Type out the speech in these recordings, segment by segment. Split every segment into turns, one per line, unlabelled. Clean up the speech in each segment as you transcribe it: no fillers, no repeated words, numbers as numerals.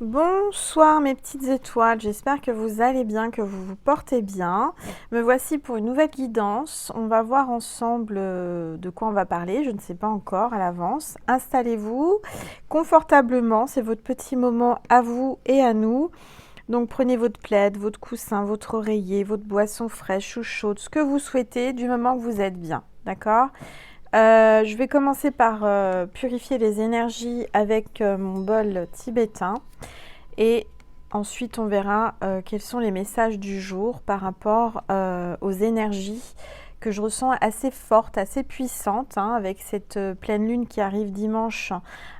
Bonsoir mes petites étoiles, j'espère que vous allez bien, que vous vous portez bien. Me voici pour une nouvelle guidance. On va voir ensemble de quoi on va parler, je ne sais pas encore à l'avance. Installez-vous confortablement, c'est votre petit moment à vous et à nous. Donc prenez votre plaid, votre coussin, votre oreiller, votre boisson fraîche ou chaude, ce que vous souhaitez du moment que vous êtes bien, d'accord ? Je vais commencer par purifier les énergies avec mon bol tibétain et ensuite on verra quels sont les messages du jour par rapport aux énergies que je ressens assez fortes, assez puissantes, hein, avec cette pleine lune qui arrive dimanche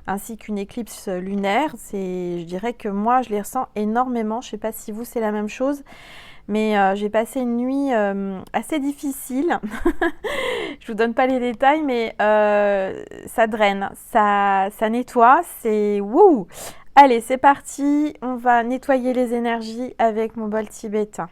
ainsi qu'une éclipse lunaire. Je dirais que moi je les ressens énormément, je ne sais pas si vous c'est la même chose. Mais j'ai passé une nuit assez difficile. Je vous donne pas les détails, mais ça draine, ça nettoie, c'est wouh! Allez, c'est parti, on va nettoyer les énergies avec mon bol tibétain.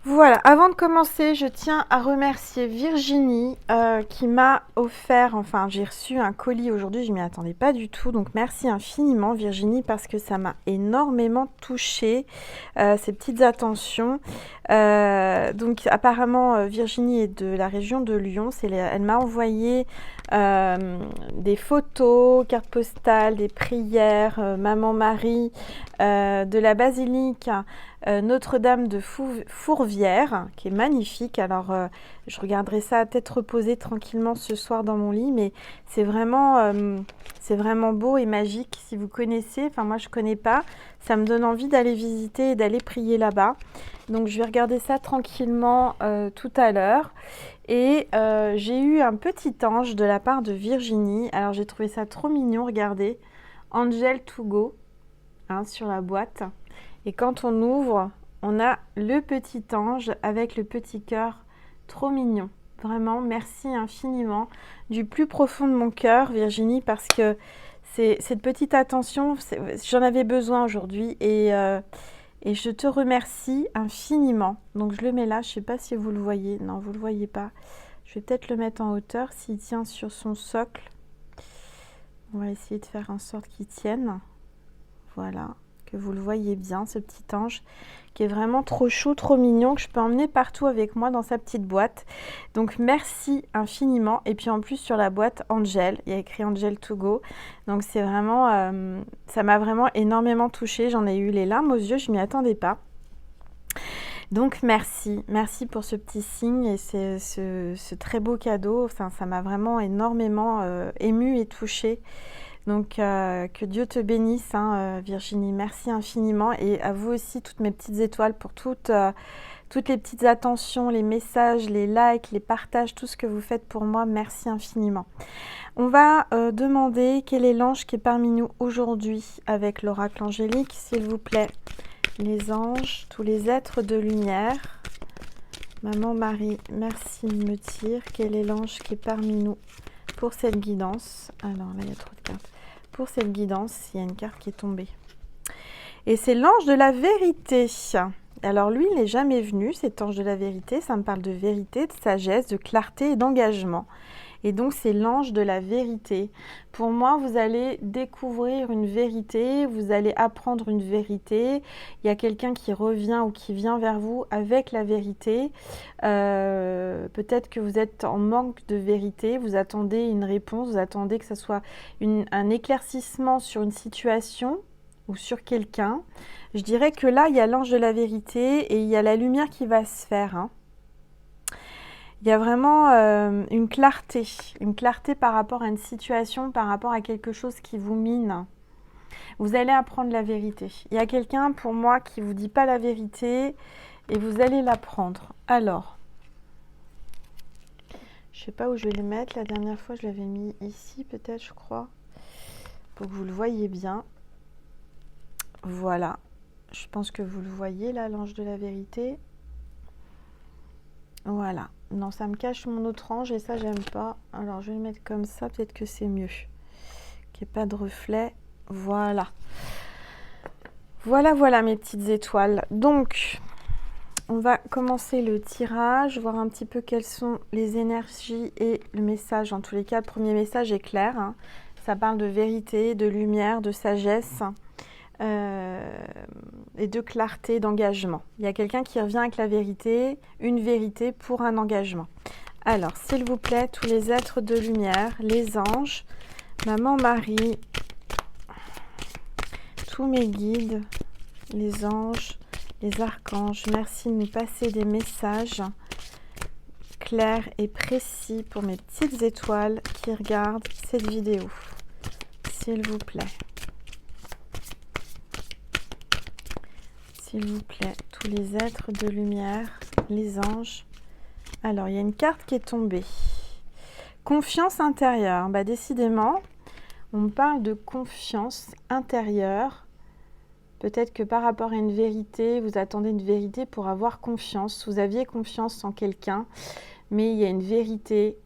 Voilà, avant de commencer, je tiens à remercier Virginie qui m'a offert, enfin j'ai reçu un colis aujourd'hui, je m'y attendais pas du tout, donc merci infiniment Virginie parce que ça m'a énormément touchée, ces petites attentions. Donc apparemment Virginie est de la région de Lyon, elle m'a envoyé des photos, cartes postales, des prières, Maman Marie, de la basilique Notre-Dame de Fourvière, qui est magnifique. Alors, je regarderai ça à tête reposée tranquillement ce soir dans mon lit, mais c'est vraiment beau et magique. Si vous connaissez, enfin moi je connais pas, ça me donne envie d'aller visiter et d'aller prier là-bas. Donc, je vais regarder ça tranquillement tout à l'heure. Et j'ai eu un petit ange de la part de Virginie. Alors, j'ai trouvé ça trop mignon, regardez. Angel to go, hein, sur la boîte. Et quand on ouvre, on a le petit ange avec le petit cœur, trop mignon. Vraiment, merci infiniment du plus profond de mon cœur, Virginie, parce que cette petite attention, j'en avais besoin aujourd'hui et je te remercie infiniment. Donc je le mets là, je ne sais pas si vous le voyez. Non, vous ne le voyez pas. Je vais peut-être le mettre en hauteur s'il tient sur son socle. On va essayer de faire en sorte qu'il tienne. Voilà. Que vous le voyez bien, ce petit ange qui est vraiment trop chou, trop mignon, que je peux emmener partout avec moi dans sa petite boîte. Donc merci infiniment. Et puis en plus sur la boîte Angel, il y a écrit Angel to go. Donc c'est vraiment, ça m'a vraiment énormément touchée. J'en ai eu les larmes aux yeux, je m'y attendais pas. Donc merci pour ce petit signe et ce très beau cadeau. Enfin, ça m'a vraiment énormément émue et touchée. Donc, que Dieu te bénisse, hein, Virginie. Merci infiniment. Et à vous aussi, toutes mes petites étoiles, pour toutes les petites attentions, les messages, les likes, les partages, tout ce que vous faites pour moi. Merci infiniment. On va demander quel est l'ange qui est parmi nous aujourd'hui avec l'oracle angélique, s'il vous plaît. Les anges, tous les êtres de lumière, Maman Marie, merci de me dire quel est l'ange qui est parmi nous pour cette guidance. Alors là, il y a trop de cartes. Pour cette guidance, il y a une carte qui est tombée. Et c'est l'ange de la vérité. Alors lui, il n'est jamais venu, cet ange de la vérité. Ça me parle de vérité, de sagesse, de clarté et d'engagement. Et donc, c'est l'ange de la vérité. Pour moi, vous allez découvrir une vérité, vous allez apprendre une vérité. Il y a quelqu'un qui revient ou qui vient vers vous avec la vérité. Peut-être que vous êtes en manque de vérité, vous attendez une réponse, vous attendez que ce soit un éclaircissement sur une situation ou sur quelqu'un. Je dirais que là, il y a l'ange de la vérité et il y a la lumière qui va se faire, hein. Il y a vraiment une clarté par rapport à une situation, par rapport à quelque chose qui vous mine. Vous allez apprendre la vérité. Il y a quelqu'un, pour moi, qui ne vous dit pas la vérité et vous allez l'apprendre. Alors, je ne sais pas où je vais les mettre. La dernière fois, je l'avais mis ici, peut-être, je crois, pour que vous le voyez bien. Voilà. Je pense que vous le voyez, là, l'ange de la vérité. Voilà. Non, ça me cache mon autre ange et ça, j'aime pas. Alors, je vais le mettre comme ça, peut-être que c'est mieux. Qu'il n'y ait pas de reflet. Voilà. Voilà, mes petites étoiles. Donc, on va commencer le tirage, voir un petit peu quelles sont les énergies et le message. En tous les cas, le premier message est clair, hein. Ça parle de vérité, de lumière, de sagesse. Et de clarté, d'engagement. Il y a quelqu'un qui revient avec la vérité, une vérité pour un engagement. Alors, s'il vous plaît, tous les êtres de lumière, les anges, Maman Marie, tous mes guides, les anges, les archanges, merci de nous passer des messages clairs et précis pour mes petites étoiles qui regardent cette vidéo. S'il vous plaît. S'il vous plaît, tous les êtres de lumière, les anges. Alors, il y a une carte qui est tombée. Confiance intérieure. Bah, décidément, on me parle de confiance intérieure. Peut-être que par rapport à une vérité, vous attendez une vérité pour avoir confiance. Vous aviez confiance en quelqu'un, mais il y a une vérité.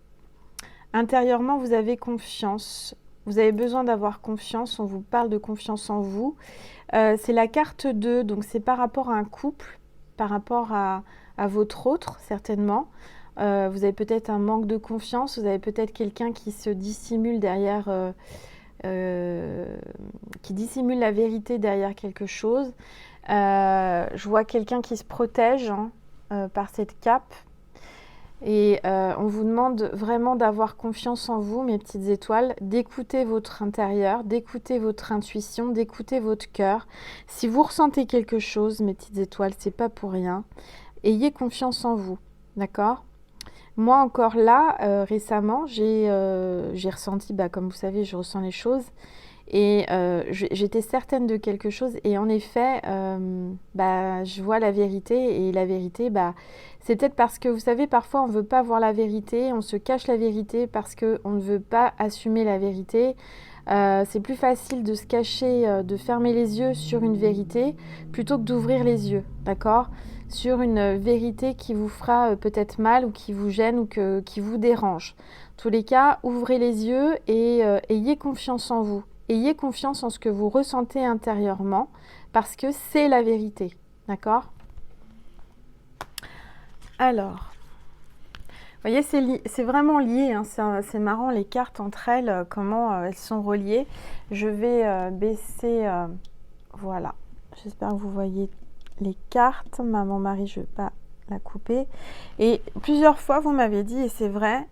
Intérieurement, vous avez confiance. Vous avez besoin d'avoir confiance. On vous parle de confiance en vous. C'est la carte 2, donc c'est par rapport à un couple, par rapport à votre autre, certainement. Vous avez peut-être un manque de confiance, vous avez peut-être quelqu'un qui se dissimule derrière, qui dissimule la vérité derrière quelque chose. Je vois quelqu'un qui se protège, hein, par cette cape. Et on vous demande vraiment d'avoir confiance en vous, mes petites étoiles, d'écouter votre intérieur, d'écouter votre intuition, d'écouter votre cœur. Si vous ressentez quelque chose, mes petites étoiles, c'est pas pour rien. Ayez confiance en vous, d'accord ? Moi encore là, récemment, j'ai ressenti, comme vous savez, je ressens les choses. Et j'étais certaine de quelque chose et en effet, je vois la vérité et la vérité, c'est peut-être parce que vous savez, parfois on ne veut pas voir la vérité, on se cache la vérité parce qu'on ne veut pas assumer la vérité. C'est plus facile de se cacher, de fermer les yeux sur une vérité plutôt que d'ouvrir les yeux, d'accord ? Sur une vérité qui vous fera peut-être mal ou qui vous gêne ou qui vous dérange. En tous les cas, ouvrez les yeux et ayez confiance en vous. Ayez confiance en ce que vous ressentez intérieurement parce que c'est la vérité, d'accord ? Alors, vous voyez, c'est vraiment lié, hein, c'est marrant les cartes entre elles, comment elles sont reliées. Je vais baisser, voilà, j'espère que vous voyez les cartes. Maman Marie, je ne vais pas la couper. Et plusieurs fois, vous m'avez dit, et c'est vrai,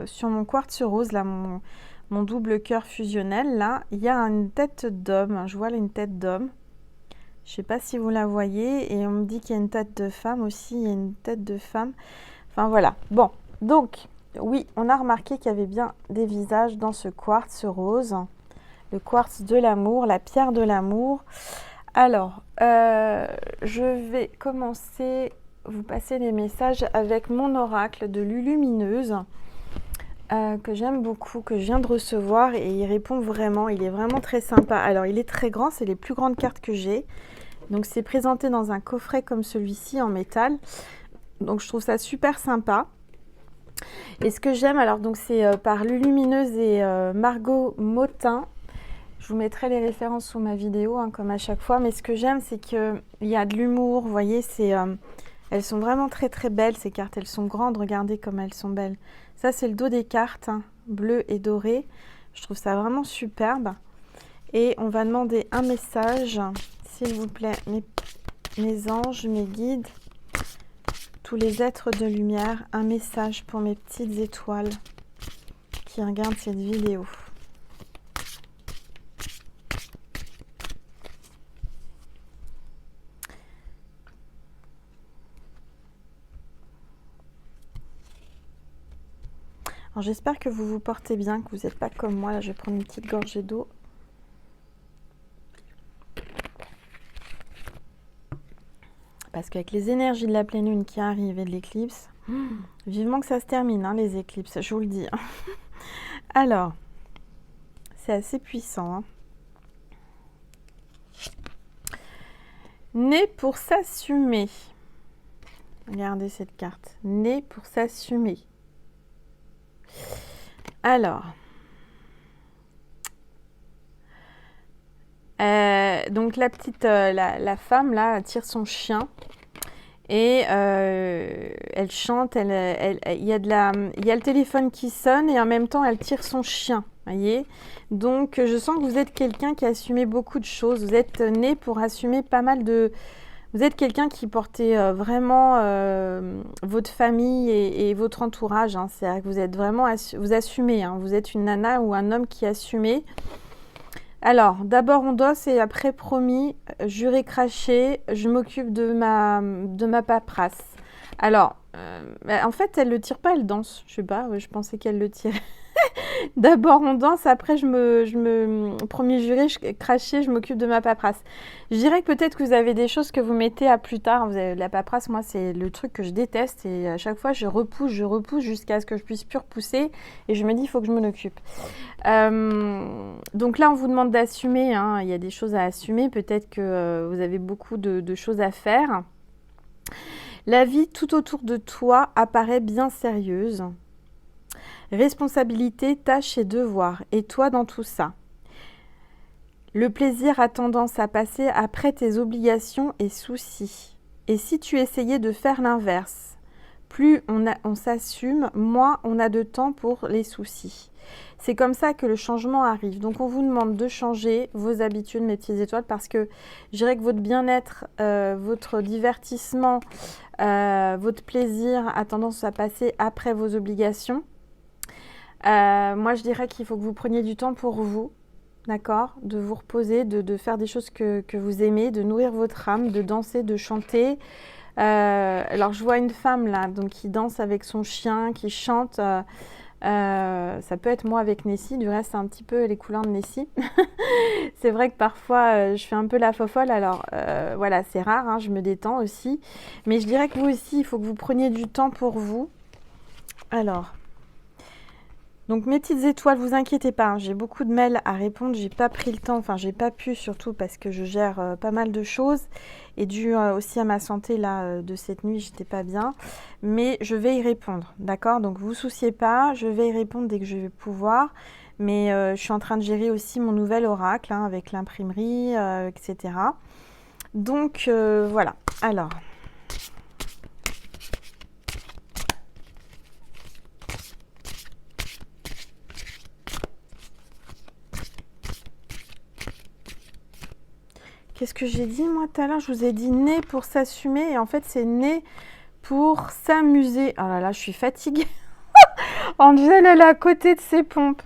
sur mon quartz rose, là, mon double cœur fusionnel, là, il y a une tête d'homme. Je vois là une tête d'homme. Je ne sais pas si vous la voyez. Et on me dit qu'il y a une tête de femme aussi. Il y a une tête de femme. Enfin, voilà. Bon, donc, oui, on a remarqué qu'il y avait bien des visages dans ce quartz rose. Le quartz de l'amour, la pierre de l'amour. Alors, je vais commencer, vous passer les messages avec mon oracle de Lulumineuse. Que j'aime beaucoup, que je viens de recevoir et il répond vraiment, il est vraiment très sympa. Alors il est très grand, c'est les plus grandes cartes que j'ai. Donc c'est présenté dans un coffret comme celui-ci en métal. Donc je trouve ça super sympa. Et ce que j'aime, alors donc c'est par Lulumineuse et Margot Motin. Je vous mettrai les références sous ma vidéo, hein, comme à chaque fois. Mais ce que j'aime, c'est qu'il y a de l'humour. Vous voyez, elles sont vraiment très très belles, ces cartes. Elles sont grandes, regardez comme elles sont belles. Ça, c'est le dos des cartes, hein, bleu et doré. Je trouve ça vraiment superbe. Et on va demander un message, s'il vous plaît, mes anges, mes guides, tous les êtres de lumière, un message pour mes petites étoiles qui regardent cette vidéo. Alors j'espère que vous vous portez bien, que vous n'êtes pas comme moi. Là, je vais prendre une petite gorgée d'eau. Parce qu'avec les énergies de la pleine lune qui arrivent et de l'éclipse, vivement que ça se termine, hein, les éclipses, je vous le dis. Alors, c'est assez puissant. Hein. Né pour s'assumer. Regardez cette carte. Né pour s'assumer. Alors, donc la petite, la femme là tire son chien et elle chante. Il y a le téléphone qui sonne et en même temps elle tire son chien. Voyez. Donc je sens que vous êtes quelqu'un qui a assumé beaucoup de choses. Vous êtes né pour assumer pas mal de. Vous êtes quelqu'un qui portait vraiment votre famille et votre entourage. Hein. C'est-à-dire que vous êtes vraiment vous assumez. Hein. Vous êtes une nana ou un homme qui assumez. Alors, d'abord on danse et après promis, juré craché, je m'occupe de ma paperasse. Alors, en fait, elle le tire pas, elle danse. Je sais pas, je pensais qu'elle le tirait. D'abord on danse, après premier juré, craché, je m'occupe de ma paperasse. Je dirais que peut-être que vous avez des choses que vous mettez à plus tard. Vous avez la paperasse, moi c'est le truc que je déteste et à chaque fois je repousse jusqu'à ce que je puisse plus repousser et je me dis il faut que je m'en occupe. Donc là on vous demande d'assumer, hein. Il y a des choses à assumer, peut-être que vous avez beaucoup de choses à faire. La vie tout autour de toi apparaît bien sérieuse. Responsabilité, tâches et devoirs. Et toi dans tout ça? Le plaisir a tendance à passer après tes obligations et soucis. Et si tu essayais de faire l'inverse? Plus on s'assume, moins on a de temps pour les soucis. C'est comme ça que le changement arrive. Donc on vous demande de changer vos habitudes, mes petites étoiles, parce que je dirais que votre bien-être, votre divertissement, votre plaisir a tendance à passer après vos obligations. Moi, je dirais qu'il faut que vous preniez du temps pour vous, d'accord? De vous reposer, de faire des choses que vous aimez, de nourrir votre âme, de danser, de chanter. Alors, je vois une femme là, donc qui danse avec son chien, qui chante. Ça peut être moi avec Nessie, du reste, c'est un petit peu les couleurs de Nessie. C'est vrai que parfois, je fais un peu la fofolle, alors voilà, c'est rare, hein, je me détends aussi. Mais je dirais que vous aussi, il faut que vous preniez du temps pour vous. Alors... Donc mes petites étoiles, vous inquiétez pas, hein, j'ai beaucoup de mails à répondre, j'ai pas pris le temps, enfin j'ai pas pu surtout parce que je gère pas mal de choses et dû aussi à ma santé là de cette nuit, j'étais pas bien, mais je vais y répondre, d'accord? Donc vous souciez pas, je vais y répondre dès que je vais pouvoir, mais je suis en train de gérer aussi mon nouvel oracle hein, avec l'imprimerie, etc. Donc voilà, alors... Qu'est-ce que j'ai dit moi tout à l'heure? Je vous ai dit né pour s'assumer et en fait c'est né pour s'amuser. Oh là là, je suis fatiguée. Angèle, elle est à côté de ses pompes.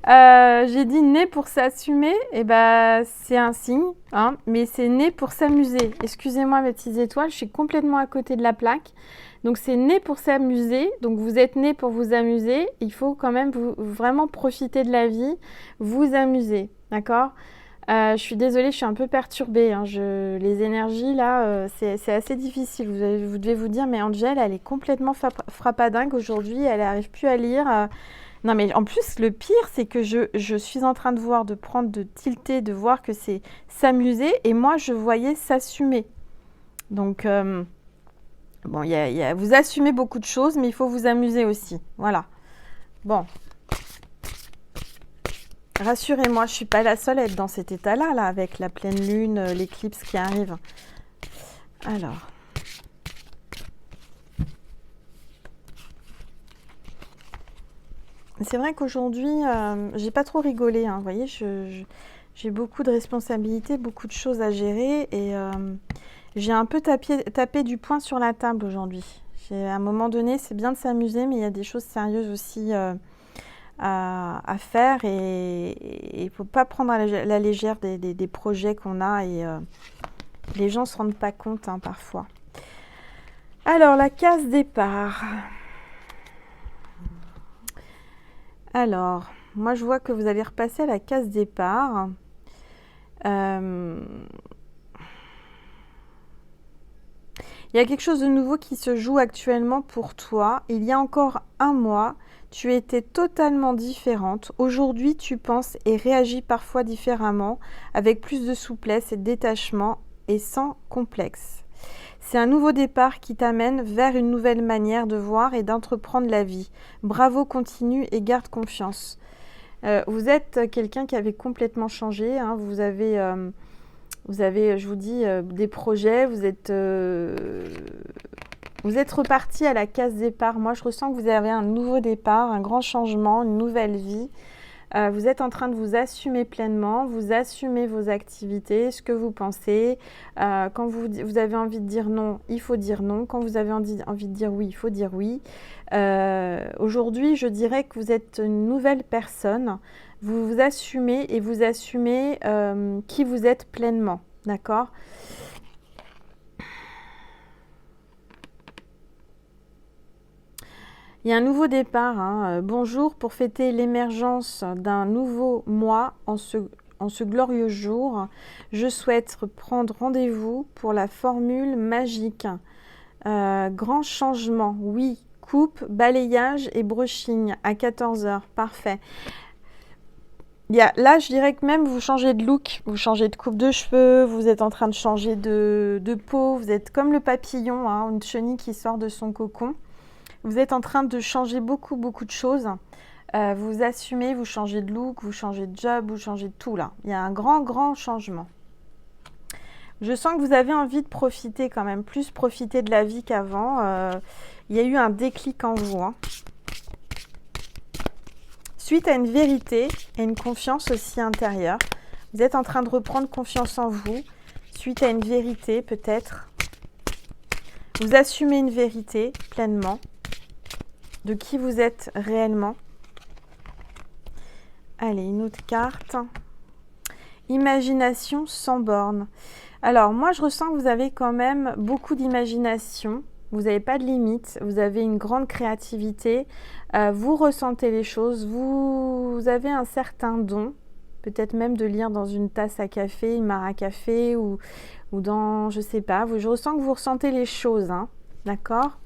J'ai dit né pour s'assumer, et ben c'est un signe, hein, mais c'est né pour s'amuser. Excusez-moi mes petites étoiles, je suis complètement à côté de la plaque. Donc c'est né pour s'amuser, donc vous êtes né pour vous amuser. Il faut quand même vraiment profiter de la vie, vous amuser, d'accord? Je suis désolée, je suis un peu perturbée. Hein. Les énergies, là, c'est assez difficile. Vous devez vous dire, mais Angèle, elle est complètement frappadingue aujourd'hui. Elle n'arrive plus à lire. Non, mais en plus, le pire, c'est que je suis en train de voir, de prendre, de tilter, de voir que c'est s'amuser. Et moi, je voyais s'assumer. Donc, Bon, vous assumez beaucoup de choses, mais il faut vous amuser aussi. Voilà. Bon. Rassurez-moi, je ne suis pas la seule à être dans cet état-là, là, avec la pleine lune, l'éclipse qui arrive. Alors. C'est vrai qu'aujourd'hui, j'ai pas trop rigolé. Hein. Vous voyez, j'ai beaucoup de responsabilités, beaucoup de choses à gérer et j'ai un peu tapé du poing sur la table aujourd'hui. À un moment donné, c'est bien de s'amuser, mais il y a des choses sérieuses aussi à faire et il ne faut pas prendre à la légère des projets qu'on a et les gens ne se rendent pas compte hein, parfois. Alors, la case départ. Alors, moi je vois que vous allez repasser à la case départ. Il y a quelque chose de nouveau qui se joue actuellement pour toi. Il y a encore un mois, tu étais totalement différente. Aujourd'hui, tu penses et réagis parfois différemment, avec plus de souplesse et de détachement et sans complexe. C'est un nouveau départ qui t'amène vers une nouvelle manière de voir et d'entreprendre la vie. Bravo, continue et garde confiance. Vous êtes quelqu'un qui avait complètement changé. Hein. Vous avez, je vous dis, des projets. Vous êtes reparti à la case départ. Moi, je ressens que vous avez un nouveau départ, un grand changement, une nouvelle vie. Vous êtes en train de vous assumer pleinement, vous assumez vos activités, ce que vous pensez. Quand vous avez envie de dire non, il faut dire non. Quand vous avez envie de dire oui, il faut dire oui. Aujourd'hui, je dirais que vous êtes une nouvelle personne. Vous vous assumez et vous assumez qui vous êtes pleinement. D'accord ? Il y a un nouveau départ. Hein. Bonjour, pour fêter l'émergence d'un nouveau mois en ce glorieux jour, je souhaite prendre rendez-vous pour la formule magique. Grand changement, oui, coupe, balayage et brushing à 14 h. Parfait. Là, je dirais que même vous changez de look, vous changez de coupe de cheveux, vous êtes en train de changer de peau, vous êtes comme le papillon, hein, une chenille qui sort de son cocon. Vous êtes en train de changer beaucoup de choses. Vous assumez, vous changez de look, vous changez de job, vous changez de tout là. Il y a un grand changement. Je sens que vous avez envie de profiter quand même, plus profiter de la vie qu'avant. Il y a eu un déclic en vous. Hein. Suite à une vérité et une confiance aussi intérieure. Vous êtes en train de reprendre confiance en vous. Suite à une vérité peut-être. Vous assumez une vérité pleinement. De qui vous êtes réellement. Allez, une autre carte. Imagination sans borne. Alors, moi, je ressens que vous avez quand même beaucoup d'imagination. Vous n'avez pas de limite. Vous avez une grande créativité. Vous ressentez les choses. Vous avez un certain don. Peut-être même de lire dans une tasse à café, une mare à café ou dans, je sais pas. Je ressens que vous ressentez les choses. Hein, d'accord ?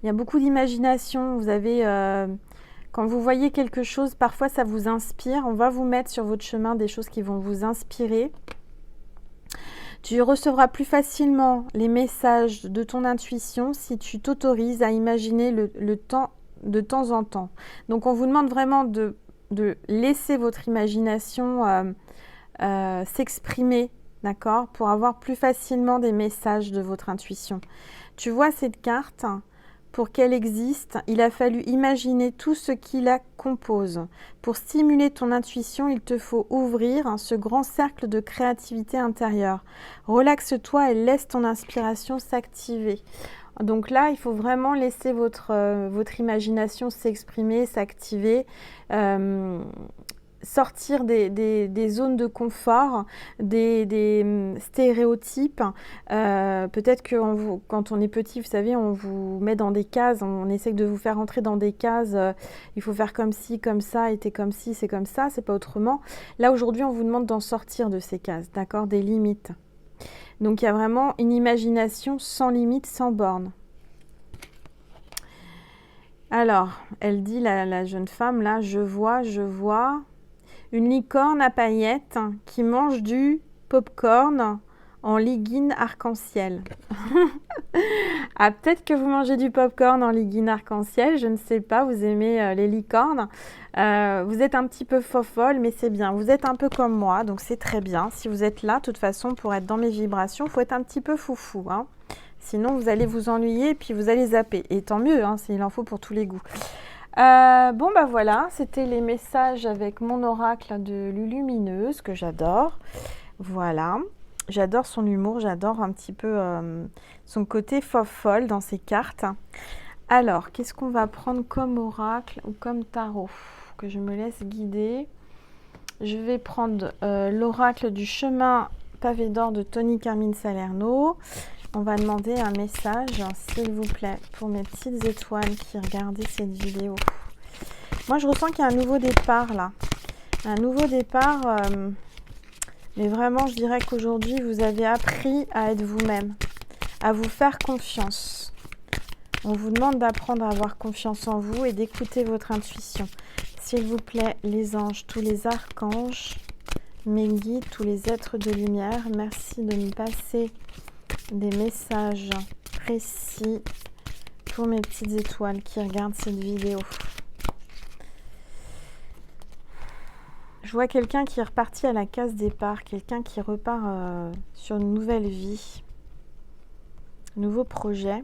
Il y a beaucoup d'imagination. Vous avez, quand vous voyez quelque chose, parfois ça vous inspire. On va vous mettre sur votre chemin des choses qui vont vous inspirer. Tu recevras plus facilement les messages de ton intuition si tu t'autorises à imaginer de temps en temps. Donc on vous demande vraiment de laisser votre imagination s'exprimer, d'accord, pour avoir plus facilement des messages de votre intuition. Tu vois cette carte ? Pour qu'elle existe, il a fallu imaginer tout ce qui la compose. Pour stimuler ton intuition, il te faut ouvrir ce grand cercle de créativité intérieure. Relaxe-toi et laisse ton inspiration s'activer. Donc là, il faut vraiment laisser votre imagination s'exprimer, s'activer. Sortir des zones de confort, des stéréotypes. Peut-être que quand on est petit, vous savez, on vous met dans des cases, on essaie de vous faire rentrer dans des cases. Il faut faire comme ci, comme ça, et t'es comme ci, c'est comme ça, c'est pas autrement. Là, aujourd'hui, on vous demande d'en sortir de ces cases, d'accord, des limites. Donc, il y a vraiment une imagination sans limite, sans borne. Alors, elle dit, la jeune femme, là, je vois une licorne à paillettes qui mange du pop-corn en leggings arc-en-ciel. Ah, peut-être que vous mangez du popcorn en leggings arc-en-ciel, je ne sais pas, vous aimez les licornes. Vous êtes un petit peu fofolle, mais c'est bien. Vous êtes un peu comme moi, donc c'est très bien. Si vous êtes là, de toute façon, pour être dans mes vibrations, il faut être un petit peu foufou, hein. Sinon, vous allez vous ennuyer et puis vous allez zapper. Et tant mieux, hein, s'il en faut pour tous les goûts. Bon, bah voilà, c'était les messages avec mon oracle de Lulumineuse, que j'adore. Voilà. J'adore son humour, j'adore un petit peu son côté folle dans ses cartes. Alors, qu'est-ce qu'on va prendre comme oracle ou comme tarot? Que je me laisse guider. Je vais prendre l'oracle du chemin pavé d'or de Tony Carmine Salerno. On va demander un message, s'il vous plaît, pour mes petites étoiles qui regardaient cette vidéo. Moi, je ressens qu'il y a un nouveau départ, là. Un nouveau départ, mais vraiment, je dirais qu'aujourd'hui, vous avez appris à être vous-même, à vous faire confiance. On vous demande d'apprendre à avoir confiance en vous et d'écouter votre intuition. S'il vous plaît, les anges, tous les archanges, mes guides, tous les êtres de lumière, merci de me passer des messages précis pour mes petites étoiles qui regardent cette vidéo. Je vois quelqu'un qui est reparti à la case départ, quelqu'un qui repart sur une nouvelle vie, nouveau projet.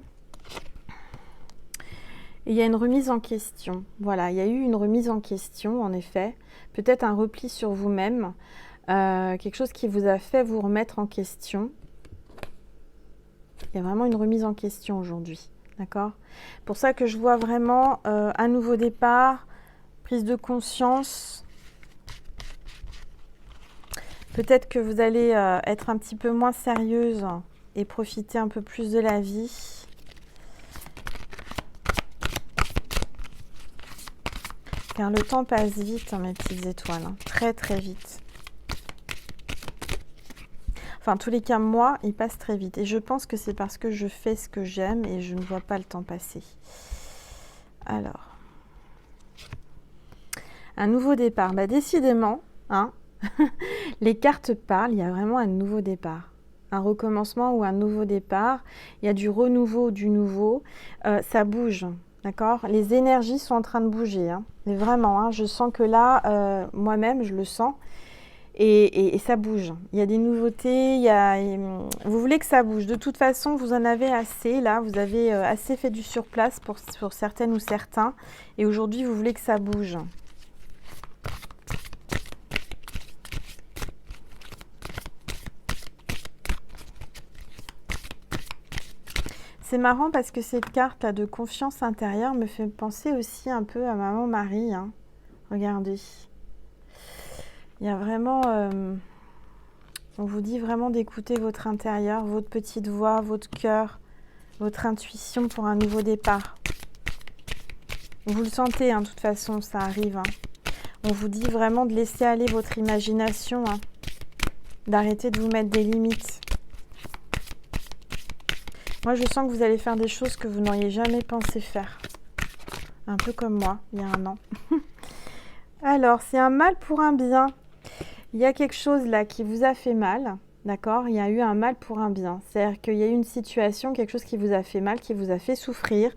Et il y a une remise en question. Voilà, il y a eu une remise en question, en effet. Peut-être un repli sur vous-même, quelque chose qui vous a fait vous remettre en question. Il y a vraiment une remise en question aujourd'hui, d'accord? Pour ça que je vois vraiment un nouveau départ, prise de conscience. Peut-être que vous allez être un petit peu moins sérieuse et profiter un peu plus de la vie. Car le temps passe vite, hein, mes petites étoiles, hein, très très vite. Enfin, en tous les cas, moi, il passe très vite. Et je pense que c'est parce que je fais ce que j'aime et je ne vois pas le temps passer. Alors, un nouveau départ. Bah, décidément, hein, les cartes parlent, il y a vraiment un nouveau départ. Un recommencement ou un nouveau départ. Il y a du renouveau, du nouveau. Ça bouge, d'accord? Les énergies sont en train de bouger. Hein. Mais vraiment, hein, je sens que là, moi-même, je le sens. Et ça bouge. Il y a des nouveautés, vous voulez que ça bouge. De toute façon, vous en avez assez, là. Vous avez assez fait du surplace pour certaines ou certains. Et aujourd'hui, vous voulez que ça bouge. C'est marrant parce que cette carte-là de confiance intérieure me fait penser aussi un peu à Maman Marie. Hein. Regardez. Il y a vraiment... on vous dit vraiment d'écouter votre intérieur, votre petite voix, votre cœur, votre intuition pour un nouveau départ. Vous le sentez, hein, de toute façon, ça arrive. Hein. On vous dit vraiment de laisser aller votre imagination, hein, d'arrêter de vous mettre des limites. Moi, je sens que vous allez faire des choses que vous n'auriez jamais pensé faire. Un peu comme moi, il y a un an. Alors, c'est un mal pour un bien. Il y a quelque chose là qui vous a fait mal, d'accord? Il y a eu un mal pour un bien. C'est-à-dire qu'il y a eu une situation, quelque chose qui vous a fait mal, qui vous a fait souffrir,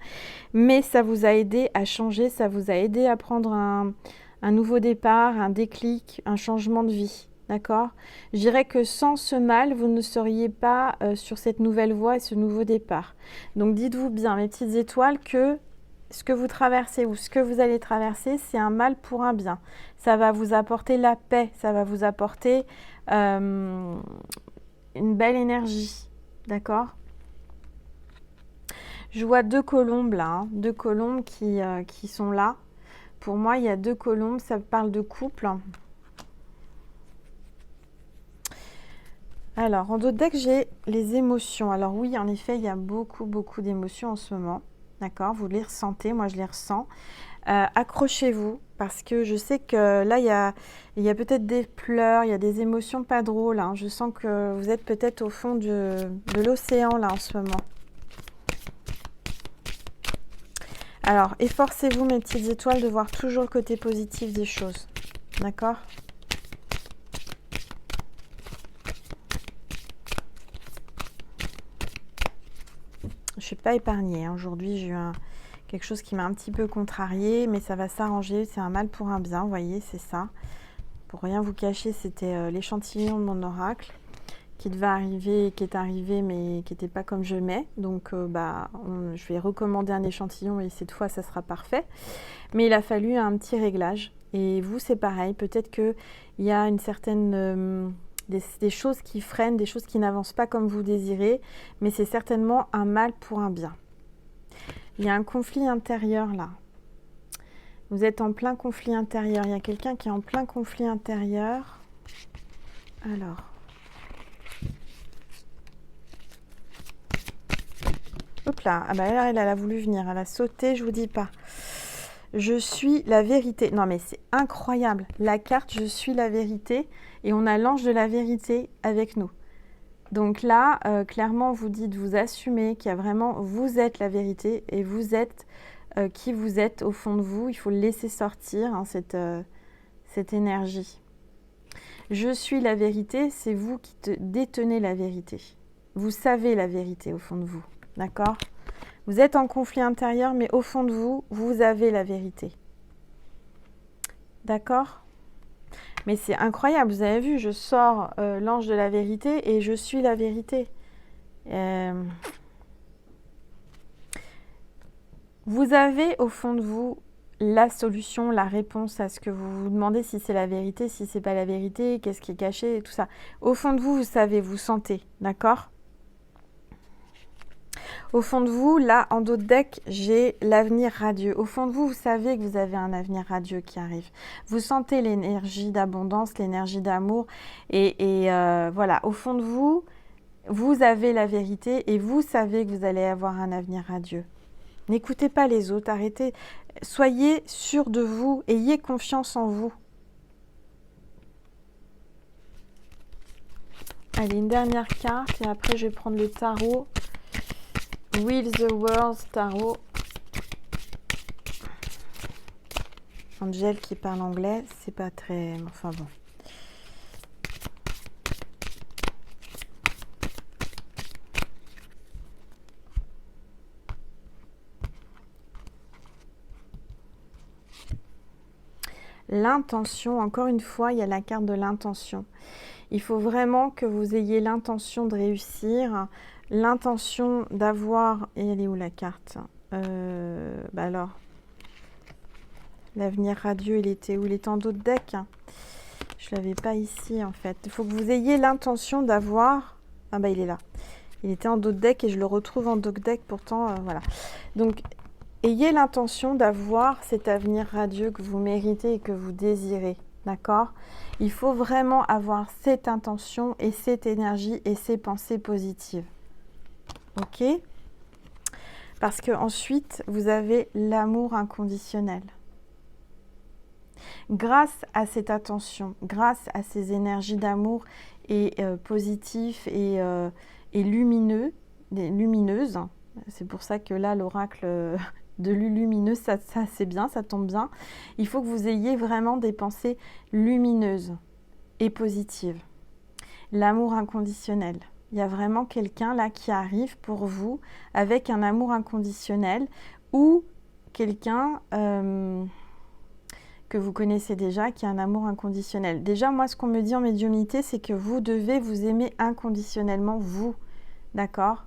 mais ça vous a aidé à changer, ça vous a aidé à prendre un nouveau départ, un déclic, un changement de vie, d'accord? Je dirais que sans ce mal, vous ne seriez pas sur cette nouvelle voie et ce nouveau départ. Donc dites-vous bien, mes petites étoiles, que ce que vous traversez ou ce que vous allez traverser, c'est un mal pour un bien. Ça va vous apporter la paix, ça va vous apporter une belle énergie, d'accord? Je vois deux colombes là, hein, deux colombes qui sont là. Pour moi, il y a deux colombes, ça parle de couple. Alors, en d'autres decks, j'ai les émotions. Alors oui, en effet, il y a beaucoup d'émotions en ce moment. D'accord, vous les ressentez, moi je les ressens. Accrochez-vous, parce que je sais que là, il y a peut-être des pleurs, il y a des émotions pas drôles. Hein. Je sens que vous êtes peut-être au fond de l'océan, là, en ce moment. Alors, efforcez-vous, mes petites étoiles, de voir toujours le côté positif des choses. D'accord ? pas épargnée. Hein. Aujourd'hui, j'ai eu quelque chose qui m'a un petit peu contrariée, mais ça va s'arranger. C'est un mal pour un bien, vous voyez, c'est ça. Pour rien vous cacher, c'était l'échantillon de mon oracle qui devait arriver, qui est arrivé, mais qui n'était pas comme je mets. Donc, je vais recommander un échantillon et cette fois, ça sera parfait. Mais il a fallu un petit réglage. Et vous, c'est pareil. Peut-être qu'il y a une certaine... des choses qui freinent, des choses qui n'avancent pas comme vous désirez, mais c'est certainement un mal pour un bien. Il y a un conflit intérieur là. Vous êtes en plein conflit intérieur. Il y a quelqu'un qui est en plein conflit intérieur. Alors. Hop là. Ah bah elle a voulu venir. Elle a sauté, je vous dis pas. Je suis la vérité. Non mais c'est incroyable. La carte je suis la vérité. Et on a l'ange de la vérité avec nous. Donc là, clairement, vous dites, vous assumez qu'il y a vraiment, vous êtes la vérité et vous êtes qui vous êtes au fond de vous. Il faut le laisser sortir, hein, cette énergie. Je suis la vérité, c'est vous qui détenez la vérité. Vous savez la vérité au fond de vous, d'accord? Vous êtes en conflit intérieur, mais au fond de vous, vous avez la vérité. D'accord? Mais c'est incroyable, vous avez vu, je sors l'ange de la vérité et je suis la vérité. Vous avez au fond de vous la solution, la réponse à ce que vous vous demandez, si c'est la vérité, si c'est pas la vérité, qu'est-ce qui est caché et tout ça. Au fond de vous, vous savez, vous sentez, d'accord? Au fond de vous, là, en dos de deck, j'ai l'avenir radieux. Au fond de vous, vous savez que vous avez un avenir radieux qui arrive. Vous sentez l'énergie d'abondance, l'énergie d'amour. Et voilà, au fond de vous, vous avez la vérité et vous savez que vous allez avoir un avenir radieux. N'écoutez pas les autres, arrêtez. Soyez sûr de vous, ayez confiance en vous. Allez, une dernière carte et après je vais prendre le tarot. Will the World Tarot. Angel qui parle anglais, c'est pas très... Enfin bon. L'intention, encore une fois, il y a la carte de l'intention. Il faut vraiment que vous ayez l'intention de réussir, l'intention d'avoir... Et elle est où la carte? Alors, l'avenir radieux, il était où? Il était en dos de deck. Je ne l'avais pas ici, en fait. Il faut que vous ayez l'intention d'avoir... Ah bah, il est là. Il était en dos de deck et je le retrouve en dos de deck, pourtant, voilà. Donc, ayez l'intention d'avoir cet avenir radieux que vous méritez et que vous désirez, d'accord? Il faut vraiment avoir cette intention et cette énergie et ces pensées positives, ok? Parce que ensuite, vous avez l'amour inconditionnel. Grâce à cette attention, grâce à ces énergies d'amour et positifs et lumineuses, c'est pour ça que là, l'oracle... de lumineux, ça c'est bien, ça tombe bien. Il faut que vous ayez vraiment des pensées lumineuses et positives. L'amour inconditionnel. Il y a vraiment quelqu'un là qui arrive pour vous avec un amour inconditionnel ou quelqu'un que vous connaissez déjà qui a un amour inconditionnel. Déjà, moi, ce qu'on me dit en médiumnité, c'est que vous devez vous aimer inconditionnellement, vous. D'accord?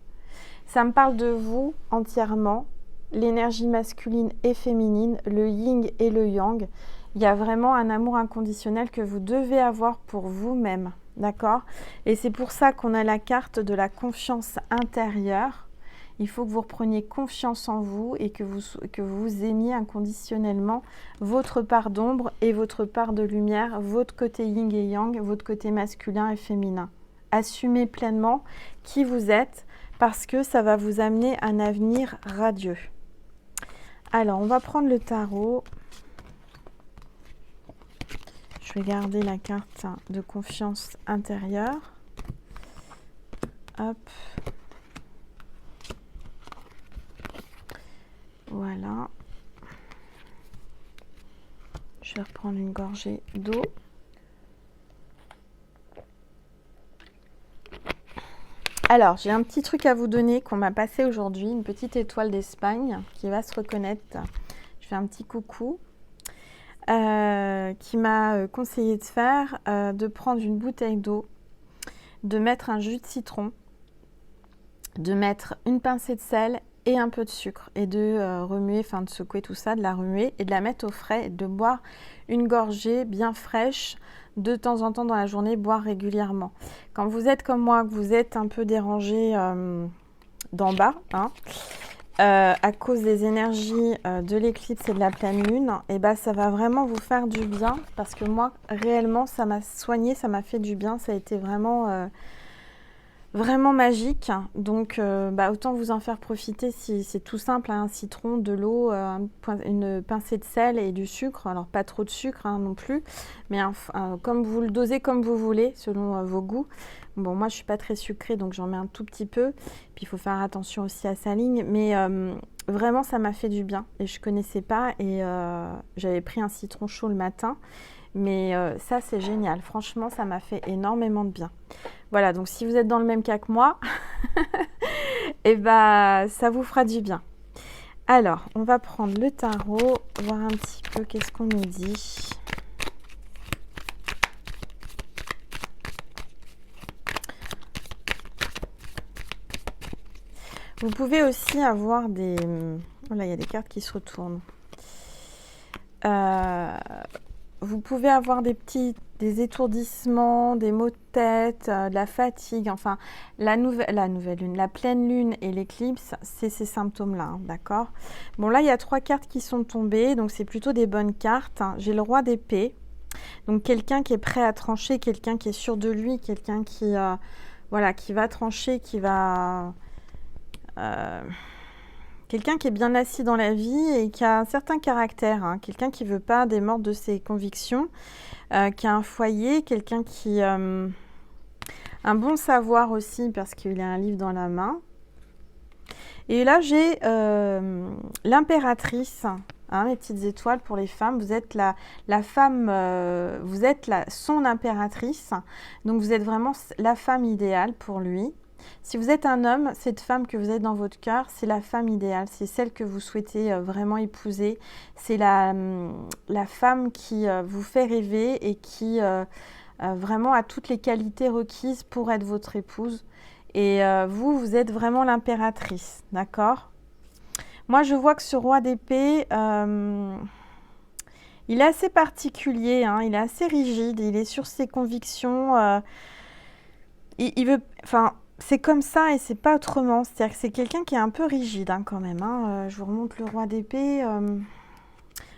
Ça me parle de vous entièrement. L'énergie masculine et féminine, le yin et le yang. Il y a vraiment un amour inconditionnel que vous devez avoir pour vous-même, d'accord? Et c'est pour ça qu'on a la carte de la confiance intérieure. Il faut que vous repreniez confiance en vous et que vous aimiez inconditionnellement votre part d'ombre et votre part de lumière, votre côté yin et yang, votre côté masculin et féminin. Assumez pleinement qui vous êtes parce que ça va vous amener un avenir radieux. Alors, on va prendre le tarot. Je vais garder la carte de confiance intérieure. Hop. Voilà. Je vais reprendre une gorgée d'eau. Alors, j'ai un petit truc à vous donner qu'on m'a passé aujourd'hui, une petite étoile d'Espagne qui va se reconnaître. Je fais un petit coucou. Qui m'a conseillé de faire, de prendre une bouteille d'eau, de mettre un jus de citron, de mettre une pincée de sel et un peu de sucre et de remuer, enfin de secouer tout ça, de la remuer et de la mettre au frais et de boire une gorgée bien fraîche de temps en temps dans la journée, boire régulièrement. Quand vous êtes comme moi, que vous êtes un peu dérangé d'en bas, hein, à cause des énergies de l'éclipse et de la pleine lune, et ben ça va vraiment vous faire du bien parce que moi réellement ça m'a soigné, ça m'a fait du bien, ça a été vraiment vraiment magique. Donc autant vous en faire profiter si c'est tout simple, hein, un citron, de l'eau, une pincée de sel et du sucre. Alors pas trop de sucre hein, non plus, mais comme vous le dosez comme vous voulez selon vos goûts. Bon, moi je suis pas très sucrée donc j'en mets un tout petit peu. Puis il faut faire attention aussi à sa ligne, mais vraiment ça m'a fait du bien et je connaissais pas et j'avais pris un citron chaud le matin. Mais ça, c'est génial. Franchement, ça m'a fait énormément de bien. Voilà, donc si vous êtes dans le même cas que moi, et ça vous fera du bien. Alors, on va prendre le tarot, voir un petit peu qu'est-ce qu'on nous dit. Vous pouvez aussi avoir des... Oh là, il y a des cartes qui se retournent. Vous pouvez avoir des étourdissements, des maux de tête, de la fatigue. Enfin, la nouvelle lune, la pleine lune et l'éclipse, c'est ces symptômes-là, hein, d'accord? Bon, là, il y a 3 cartes qui sont tombées, donc c'est plutôt des bonnes cartes. Hein. J'ai le roi d'épée, donc quelqu'un qui est prêt à trancher, quelqu'un qui est sûr de lui, quelqu'un qui, qui va trancher, qui va... quelqu'un qui est bien assis dans la vie et qui a un certain caractère, hein. Quelqu'un qui ne veut pas démordre de ses convictions, qui a un foyer, quelqu'un qui a un bon savoir aussi parce qu'il a un livre dans la main. Et là, j'ai l'impératrice, hein, mes petites étoiles pour les femmes. Vous êtes la femme, vous êtes son impératrice, donc vous êtes vraiment la femme idéale pour lui. Si vous êtes un homme, cette femme que vous êtes dans votre cœur, c'est la femme idéale, c'est celle que vous souhaitez vraiment épouser. C'est la femme qui vous fait rêver et qui vraiment a toutes les qualités requises pour être votre épouse. Et vous êtes vraiment l'impératrice, d'accord? Moi, je vois que ce roi d'épée, il est assez particulier, hein, il est assez rigide, il est sur ses convictions. Il veut... Enfin... C'est comme ça et c'est pas autrement. C'est-à-dire que c'est quelqu'un qui est un peu rigide hein, quand même. Hein. Je vous remonte le roi d'épée.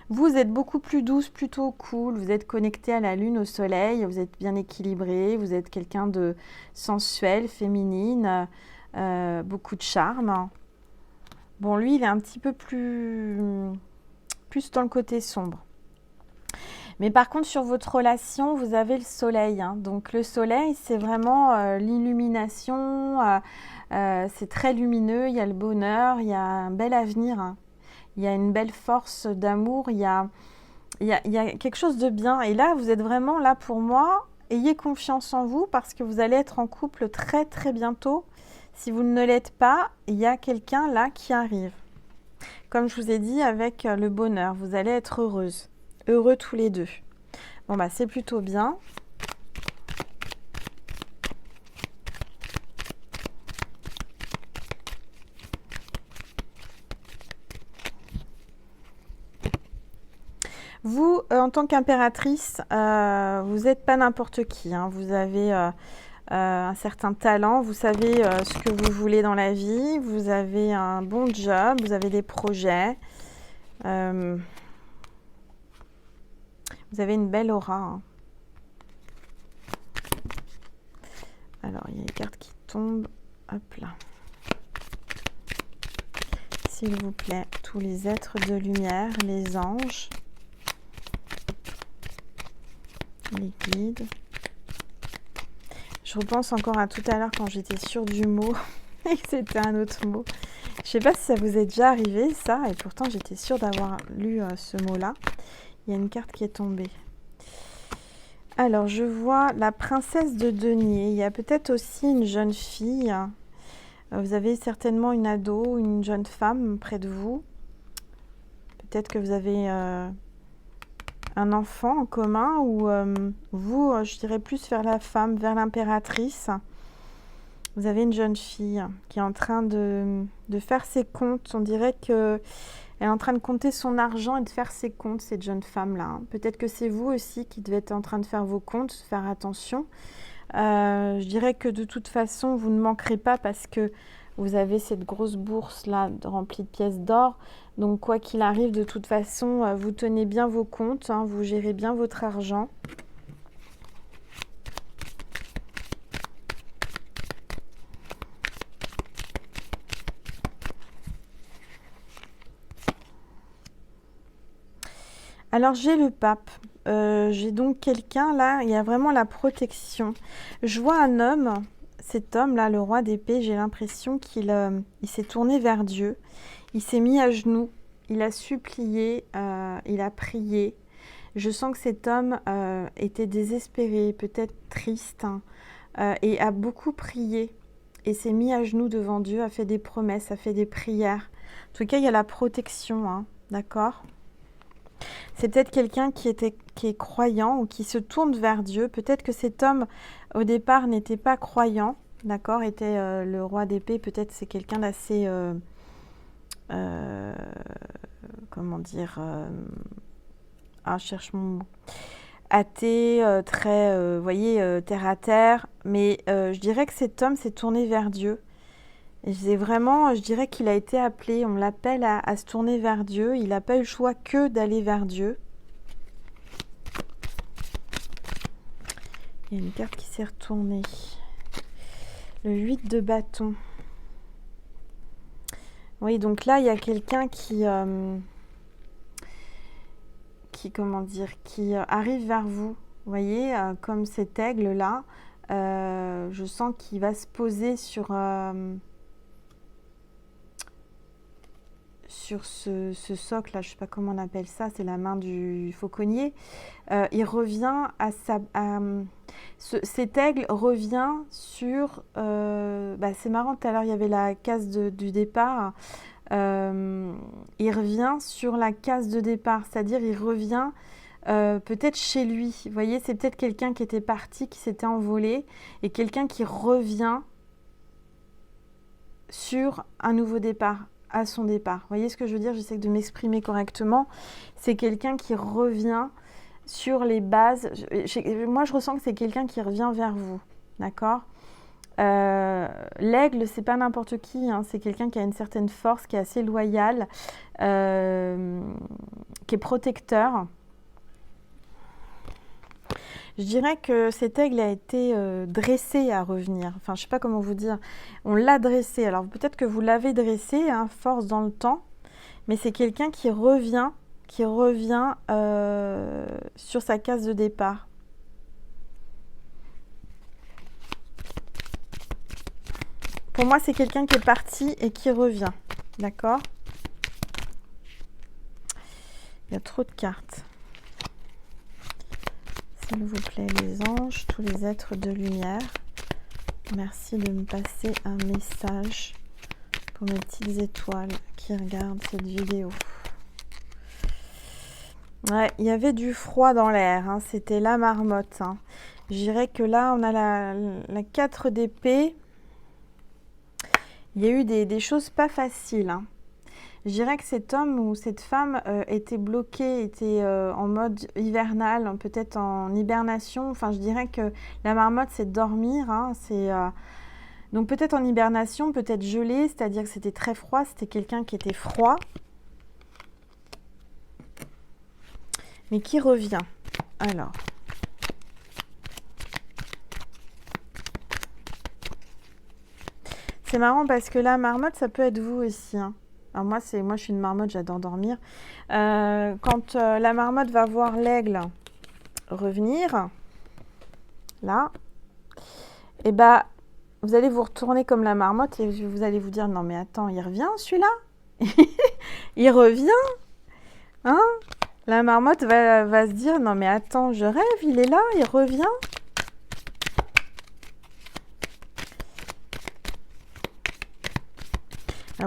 Vous êtes beaucoup plus douce, plutôt cool. Vous êtes connecté à la lune, au soleil. Vous êtes bien équilibré. Vous êtes quelqu'un de sensuel, féminine. Beaucoup de charme. Bon, lui, il est un petit peu plus dans le côté sombre. Mais par contre, sur votre relation, vous avez le soleil. Hein. Donc le soleil, c'est vraiment l'illumination. C'est très lumineux. Il y a le bonheur. Il y a un bel avenir. Hein. Il y a une belle force d'amour. Il y a quelque chose de bien. Et là, vous êtes vraiment là pour moi. Ayez confiance en vous parce que vous allez être en couple très très bientôt. Si vous ne l'êtes pas, il y a quelqu'un là qui arrive. Comme je vous ai dit, avec le bonheur, vous allez être heureuse. Heureux tous les deux. Bon c'est plutôt bien. Vous, en tant qu'impératrice, vous n'êtes pas n'importe qui. Hein. Vous avez un certain talent, vous savez ce que vous voulez dans la vie, vous avez un bon job, vous avez des projets. Vous avez une belle aura. Hein. Alors, il y a les cartes qui tombent. Hop là. S'il vous plaît, tous les êtres de lumière, les anges, les guides. Je repense encore à tout à l'heure quand j'étais sûre du mot et que c'était un autre mot. Je ne sais pas si ça vous est déjà arrivé, ça, et pourtant j'étais sûre d'avoir lu ce mot-là. Il y a une carte qui est tombée. Alors, je vois la princesse de denier. Il y a peut-être aussi une jeune fille Vous avez certainement une ado, une jeune femme près de vous. Peut-être que vous avez un enfant en commun ou vous, je dirais plus vers la femme, vers l'impératrice. Vous avez une jeune fille qui est en train de faire ses comptes. On dirait qu'elle est en train de compter son argent et de faire ses comptes, cette jeune femme-là. Hein. Peut-être que c'est vous aussi qui devez être en train de faire vos comptes, faire attention. Je dirais que de toute façon, vous ne manquerez pas parce que vous avez cette grosse bourse-là remplie de pièces d'or. Donc, quoi qu'il arrive, de toute façon, vous tenez bien vos comptes, hein, vous gérez bien votre argent. Alors, j'ai le pape. J'ai donc quelqu'un, là, il y a vraiment la protection. Je vois un homme, cet homme-là, le roi d'épée, j'ai l'impression qu'il il s'est tourné vers Dieu. Il s'est mis à genoux, il a supplié, il a prié. Je sens que cet homme était désespéré, peut-être triste, hein, et a beaucoup prié. Et s'est mis à genoux devant Dieu, a fait des promesses, a fait des prières. En tout cas, il y a la protection, hein, d'accord ? C'est peut-être quelqu'un qui est croyant ou qui se tourne vers Dieu. Peut-être que cet homme, au départ, n'était pas croyant, d'accord, était le roi d'épée. Peut-être c'est quelqu'un d'assez, comment dire, je cherche mon mot, athée, très, vous voyez, terre à terre. Mais je dirais que cet homme s'est tourné vers Dieu. Et je dirais qu'il a été appelé, on l'appelle à se tourner vers Dieu. Il n'a pas eu le choix que d'aller vers Dieu. Il y a une carte qui s'est retournée. Le 8 de bâton. Oui, donc là, il y a quelqu'un qui comment dire, qui arrive vers vous. Vous voyez, comme cet aigle-là, je sens qu'il va se poser sur ce socle, là, je ne sais pas comment on appelle ça, c'est la main du fauconnier. Il revient cet aigle revient sur... c'est marrant, tout à l'heure, il y avait la case du départ. Il revient sur la case de départ, c'est-à-dire il revient peut-être chez lui. Vous voyez, c'est peut-être quelqu'un qui était parti, qui s'était envolé, et quelqu'un qui revient sur un nouveau départ, à son départ. Vous voyez ce que je veux dire? J'essaie de m'exprimer correctement. C'est quelqu'un qui revient sur les bases. Moi, je ressens que c'est quelqu'un qui revient vers vous, d'accord? L'aigle, c'est pas n'importe qui, hein, c'est quelqu'un qui a une certaine force, qui est assez loyal, qui est protecteur. Je dirais que cet aigle a été dressé à revenir. Enfin, je sais pas comment vous dire. On l'a dressé. Alors peut-être que vous l'avez dressé, hein, force dans le temps, mais c'est quelqu'un qui revient sur sa case de départ. Pour moi, c'est quelqu'un qui est parti et qui revient. D'accord? Il y a trop de cartes. S'il vous plaît, les anges, tous les êtres de lumière, merci de me passer un message pour mes petites étoiles qui regardent cette vidéo. Ouais, il y avait du froid dans l'air, hein, c'était la marmotte. Hein. Je dirais que là, on a la 4 d'épée. Il y a eu des choses pas faciles. Hein. Je dirais que cet homme ou cette femme était bloqué, était en mode hivernal, peut-être en hibernation. Enfin, je dirais que la marmotte, c'est dormir. Hein, donc peut-être en hibernation, peut-être gelé, c'est-à-dire que c'était très froid, c'était quelqu'un qui était froid. Mais qui revient. Alors. C'est marrant parce que la marmotte, ça peut être vous aussi. Hein. Alors moi, je suis une marmotte, j'adore dormir. Quand la marmotte va voir l'aigle revenir, là, et bah, vous allez vous retourner comme la marmotte et vous allez vous dire, non mais attends, il revient celui-là? Il revient? Hein? La marmotte va se dire, non mais attends, je rêve, il est là, il revient?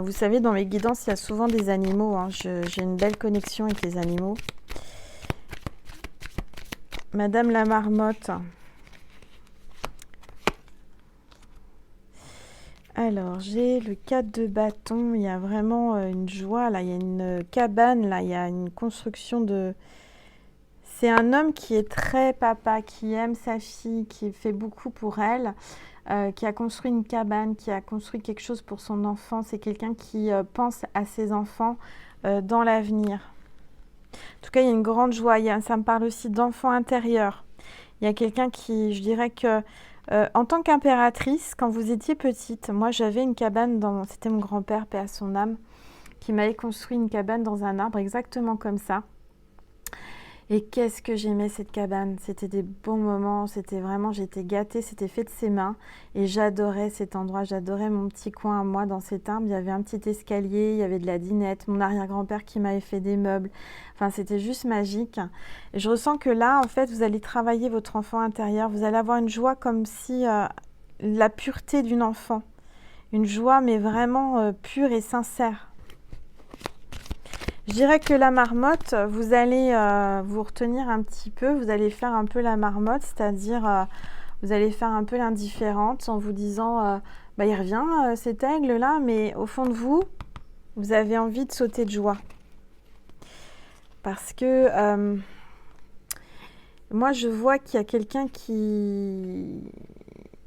Vous savez, dans mes guidances, il y a souvent des animaux. Hein. J'ai une belle connexion avec les animaux. Madame la marmotte. Alors, j'ai le 4 de bâton. Il y a vraiment une joie. Là, il y a une cabane. Là, il y a une construction de... C'est un homme qui est très papa, qui aime sa fille, qui fait beaucoup pour elle, qui a construit une cabane, qui a construit quelque chose pour son enfant. C'est quelqu'un qui pense à ses enfants dans l'avenir. En tout cas, il y a une grande joie. Ça me parle aussi d'enfant intérieur. Il y a quelqu'un qui, je dirais que, en tant qu'impératrice, quand vous étiez petite, moi j'avais une cabane, c'était mon grand-père, paix à son âme, qui m'avait construit une cabane dans un arbre exactement comme ça. Et qu'est-ce que j'aimais cette cabane, c'était des bons moments, c'était vraiment, j'étais gâtée, c'était fait de ses mains et j'adorais cet endroit, j'adorais mon petit coin à moi dans cet arbre, il y avait un petit escalier, il y avait de la dinette, mon arrière-grand-père qui m'avait fait des meubles, enfin c'était juste magique. Et je ressens que là, en fait, vous allez travailler votre enfant intérieur, vous allez avoir une joie comme si la pureté d'une enfant, une joie mais vraiment pure et sincère. Je dirais que la marmotte, vous allez vous retenir un petit peu, vous allez faire un peu la marmotte, c'est-à-dire vous allez faire un peu l'indifférente en vous disant il revient cet aigle-là, mais au fond de vous, vous avez envie de sauter de joie. Parce que moi, je vois qu'il y a quelqu'un qui...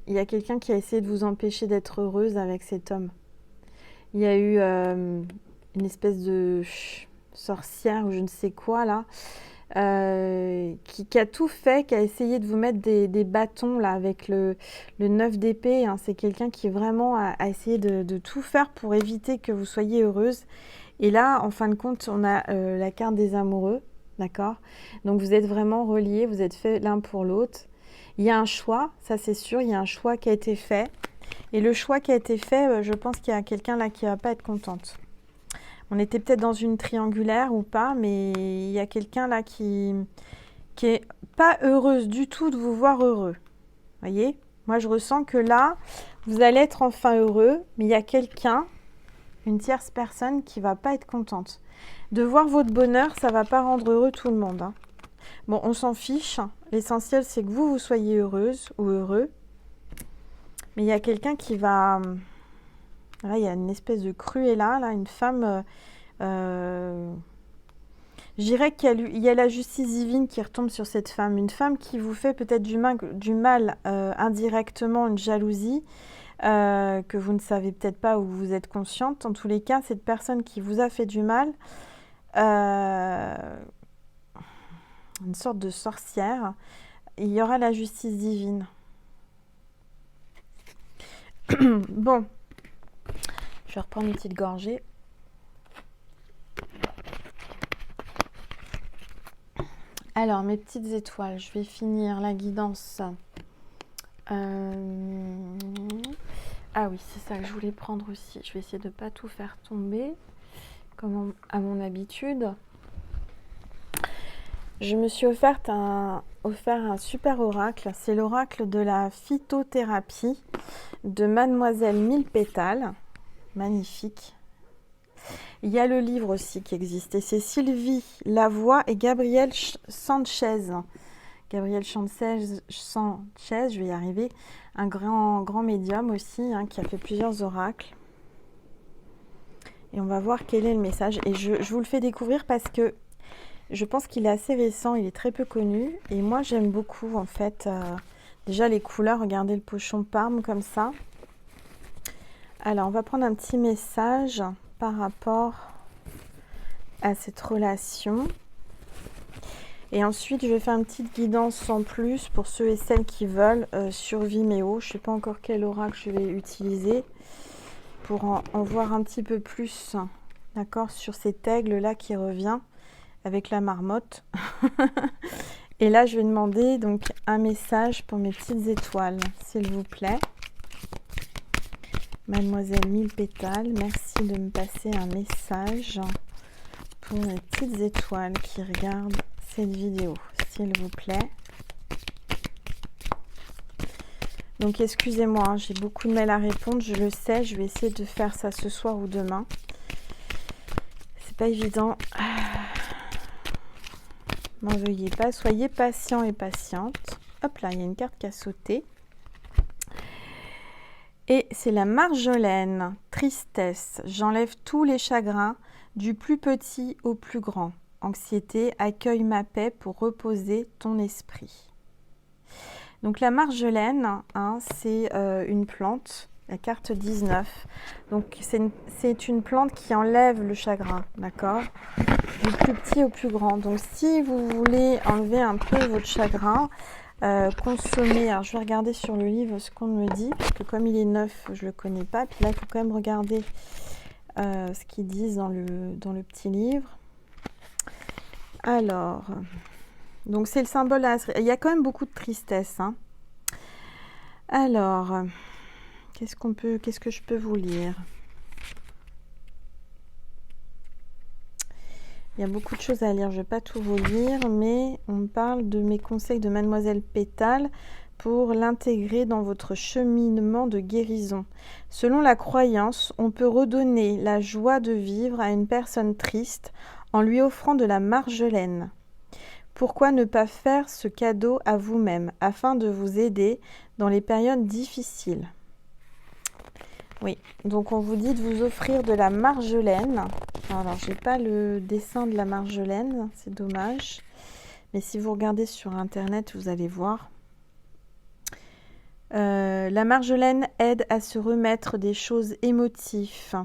Il y a quelqu'un qui a essayé de vous empêcher d'être heureuse avec cet homme. Il y a eu une espèce de... sorcière ou je ne sais quoi là, qui a tout fait, qui a essayé de vous mettre des bâtons là avec le 9 d'épée. Hein. C'est quelqu'un qui vraiment a essayé de tout faire pour éviter que vous soyez heureuse. Et là, en fin de compte, on a la carte des amoureux, d'accord? Donc vous êtes vraiment reliés, vous êtes faits l'un pour l'autre. Il y a un choix, ça c'est sûr, il y a un choix qui a été fait. Et le choix qui a été fait, je pense qu'il y a quelqu'un là qui ne va pas être contente. On était peut-être dans une triangulaire ou pas, mais il y a quelqu'un là qui est pas heureuse du tout de vous voir heureux. Voyez? Moi, je ressens que là, vous allez être enfin heureux, mais il y a quelqu'un, une tierce personne qui va pas être contente. De voir votre bonheur, ça va pas rendre heureux tout le monde. Hein. Bon, on s'en fiche. L'essentiel, c'est que vous soyez heureuse ou heureux. Mais il y a quelqu'un qui va... Là, il y a une espèce de cruella, là, une femme... je dirais qu'il y a la justice divine qui retombe sur cette femme. Une femme qui vous fait peut-être du mal indirectement, une jalousie, que vous ne savez peut-être pas ou vous êtes consciente. En tous les cas, cette personne qui vous a fait du mal, une sorte de sorcière, il y aura la justice divine. Bon. Je vais reprendre une petite gorgée. Alors, mes petites étoiles, je vais finir la guidance. Ah oui, c'est ça que je voulais prendre aussi. Je vais essayer de ne pas tout faire tomber, comme à mon habitude. Je me suis offert un super oracle. C'est l'oracle de la phytothérapie de Mademoiselle Mille Pétales. Magnifique. Il y a le livre aussi qui existe et c'est Sylvie Lavoie et Gabriel Sanchez. Gabriel Sanchez, je vais y arriver, un grand médium aussi hein, qui a fait plusieurs oracles. Et on va voir quel est le message. Et je vous le fais découvrir parce que je pense qu'il est assez récent, il est très peu connu. Et moi j'aime beaucoup en fait. Déjà les couleurs, regardez le pochon Parme comme ça. Alors, on va prendre un petit message par rapport à cette relation. Et ensuite, je vais faire une petite guidance en plus pour ceux et celles qui veulent sur Vimeo. Je ne sais pas encore quel oracle je vais utiliser pour en voir un petit peu plus, d'accord, sur cet aigle-là qui revient avec la marmotte. Et là, je vais demander donc un message pour mes petites étoiles, s'il vous plaît. Mademoiselle Mille Pétales, merci de me passer un message pour mes petites étoiles qui regardent cette vidéo, s'il vous plaît. Donc excusez-moi, hein, j'ai beaucoup de mal à répondre, je le sais, je vais essayer de faire ça ce soir ou demain. C'est pas évident. M'en veuillez pas, soyez patient et patiente. Hop là, il y a une carte qui a sauté. Et c'est la Marjolaine, tristesse, j'enlève tous les chagrins, du plus petit au plus grand. Anxiété, accueille ma paix pour reposer ton esprit. Donc la Marjolaine, hein, c'est une plante, la carte 19. Donc c'est une plante qui enlève le chagrin, d'accord? Du plus petit au plus grand. Donc si vous voulez enlever un peu votre chagrin, consommer, alors je vais regarder sur le livre ce qu'on me dit, parce que comme il est neuf, je ne le connais pas. Puis là, il faut quand même regarder ce qu'ils disent dans le petit livre. Alors, donc c'est le symbole, il y a quand même beaucoup de tristesse, hein. Alors, qu'est-ce que je peux vous lire? Il y a beaucoup de choses à lire, je ne vais pas tout vous lire, mais on me parle de mes conseils de Mademoiselle Pétale pour l'intégrer dans votre cheminement de guérison. Selon la croyance, on peut redonner la joie de vivre à une personne triste en lui offrant de la marjolaine. Pourquoi ne pas faire ce cadeau à vous-même afin de vous aider dans les périodes difficiles? Oui, donc on vous dit de vous offrir de la marjolaine. Alors, j'ai pas le dessin de la marjolaine, c'est dommage. Mais si vous regardez sur Internet, vous allez voir. La marjolaine aide à se remettre des choses émotives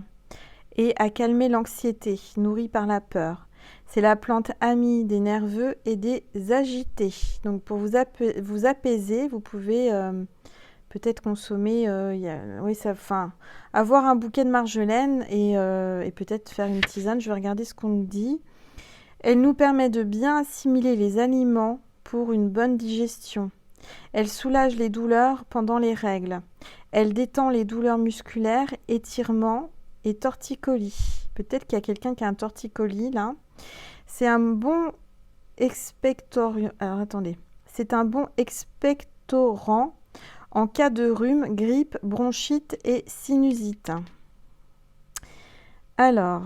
et à calmer l'anxiété nourrie par la peur. C'est la plante amie des nerveux et des agités. Donc, pour vous apaiser, vous pouvez peut-être consommer, avoir un bouquet de marjolaine et peut-être faire une tisane. Je vais regarder ce qu'on nous dit. Elle nous permet de bien assimiler les aliments pour une bonne digestion. Elle soulage les douleurs pendant les règles. Elle détend les douleurs musculaires, étirements et torticolis. Peut-être qu'il y a quelqu'un qui a un torticolis là. C'est un bon expectorant. Alors attendez. C'est un bon expectorant en cas de rhume, grippe, bronchite et sinusite. Alors,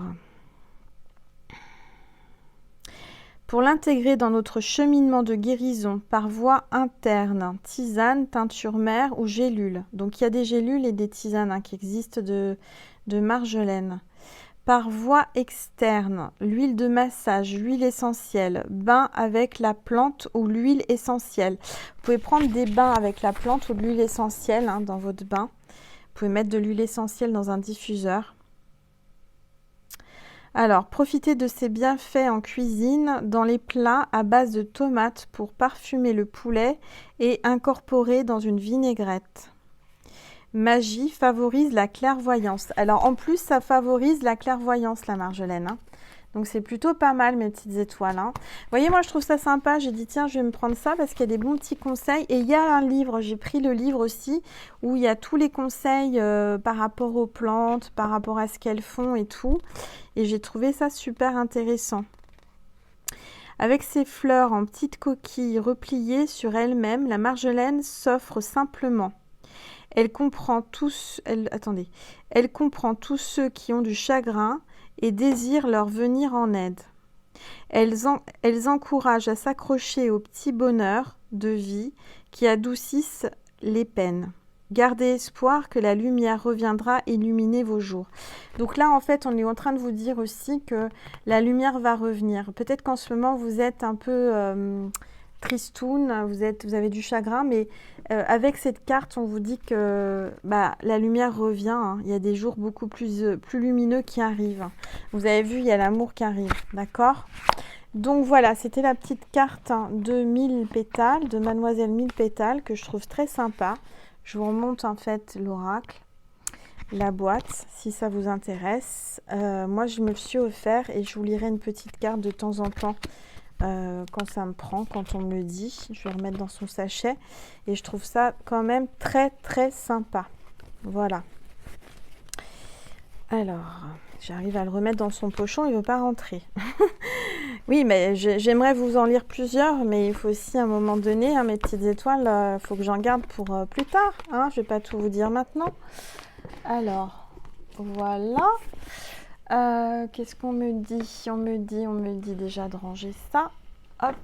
pour l'intégrer dans notre cheminement de guérison par voie interne, tisane, teinture mère ou gélule. Donc il y a des gélules et des tisanes qui existent de marjolaine. Par voie externe, l'huile de massage, l'huile essentielle, bain avec la plante ou l'huile essentielle. Vous pouvez prendre des bains avec la plante ou de l'huile essentielle dans votre bain. Vous pouvez mettre de l'huile essentielle dans un diffuseur. Alors, profitez de ces bienfaits en cuisine dans les plats à base de tomates pour parfumer le poulet et incorporer dans une vinaigrette. Magie favorise la clairvoyance. Alors, en plus, ça favorise la clairvoyance, la marjolaine. Donc, c'est plutôt pas mal, mes petites étoiles. Vous voyez, moi, je trouve ça sympa. J'ai dit, tiens, je vais me prendre ça parce qu'il y a des bons petits conseils. Et il y a un livre, j'ai pris le livre aussi, où il y a tous les conseils par rapport aux plantes, par rapport à ce qu'elles font et tout. Et j'ai trouvé ça super intéressant. Avec ses fleurs en petites coquilles repliées sur elles-mêmes, la marjolaine s'offre simplement. Elle comprend tous ceux qui ont du chagrin et désirent leur venir en aide. Elles encouragent à s'accrocher aux petits bonheurs de vie qui adoucissent les peines. Gardez espoir que la lumière reviendra illuminer vos jours. Donc là, en fait, on est en train de vous dire aussi que la lumière va revenir. Peut-être qu'en ce moment, vous êtes un peu tristoun, vous avez du chagrin, mais avec cette carte, on vous dit que la lumière revient. Il y a des jours beaucoup plus lumineux qui arrivent. Vous avez vu, il y a l'amour qui arrive, d'accord? Donc voilà, c'était la petite carte de 1000 pétales, de Mademoiselle 1000 pétales, que je trouve très sympa. Je vous remonte en fait l'oracle, la boîte, si ça vous intéresse. Moi, je me le suis offert et je vous lirai une petite carte de temps en temps quand ça me prend, quand on me le dit. Je vais remettre dans son sachet et je trouve ça quand même très très sympa. Voilà. Alors, j'arrive à le remettre dans son pochon, il ne veut pas rentrer. Oui, mais j'aimerais vous en lire plusieurs, mais il faut aussi à un moment donné, hein, mes petites étoiles, il faut que j'en garde pour plus tard. Hein, je ne vais pas tout vous dire maintenant. Alors, voilà. Qu'est-ce qu'on me dit? On me dit déjà de ranger ça. Hop.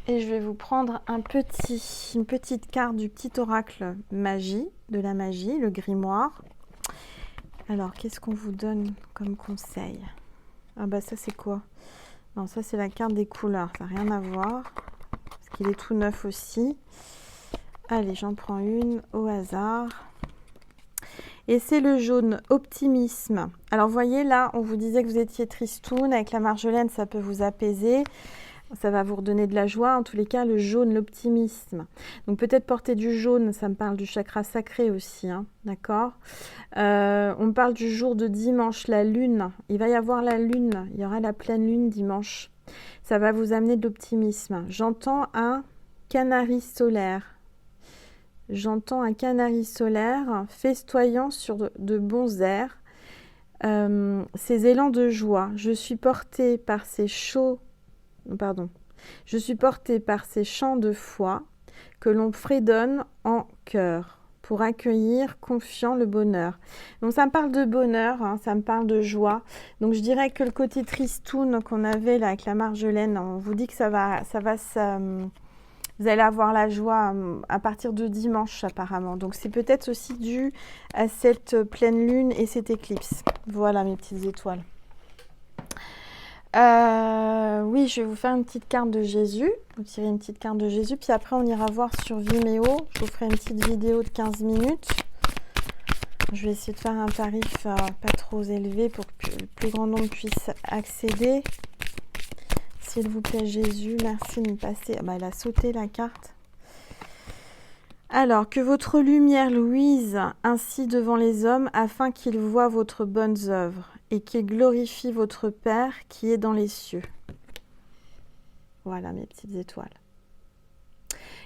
Et je vais vous prendre une petite carte du petit oracle magie, de la magie, le grimoire. Alors, qu'est-ce qu'on vous donne comme conseil? Ah bah ça c'est quoi? Non, ça c'est la carte des couleurs, ça n'a rien à voir. Parce qu'il est tout neuf aussi. Allez, j'en prends une au hasard. Et c'est le jaune, optimisme. Alors, vous voyez, là, on vous disait que vous étiez tristoun. Avec la marjolaine, ça peut vous apaiser. Ça va vous redonner de la joie. En tous les cas, le jaune, l'optimisme. Donc, peut-être porter du jaune, ça me parle du chakra sacré aussi. Hein, d'accord. On parle du jour de dimanche, la lune. Il va y avoir la lune. Il y aura la pleine lune dimanche. Ça va vous amener de l'optimisme. J'entends un canari solaire. J'entends un canari solaire festoyant sur de bons airs. Ces élans de joie. Je suis portée par ces chants de foi que l'on fredonne en cœur pour accueillir confiant le bonheur. Donc ça me parle de bonheur, hein, ça me parle de joie. Donc je dirais que le côté tristoun qu'on avait là avec la marjolaine, on vous dit que vous allez avoir la joie à partir de dimanche apparemment. Donc c'est peut-être aussi dû à cette pleine lune et cette éclipse. Voilà mes petites étoiles. Oui, je vais vous faire une petite carte de Jésus. Vous tirez une petite carte de Jésus. Puis après, on ira voir sur Vimeo. Je vous ferai une petite vidéo de 15 minutes. Je vais essayer de faire un tarif pas trop élevé pour que le plus grand nombre puisse accéder. S'il vous plaît, Jésus, merci de me passer. Ah bah, elle a sauté la carte. Alors, que votre lumière luise ainsi devant les hommes, afin qu'ils voient votre bonnes œuvres et qu'ils glorifient votre Père qui est dans les cieux. Voilà mes petites étoiles.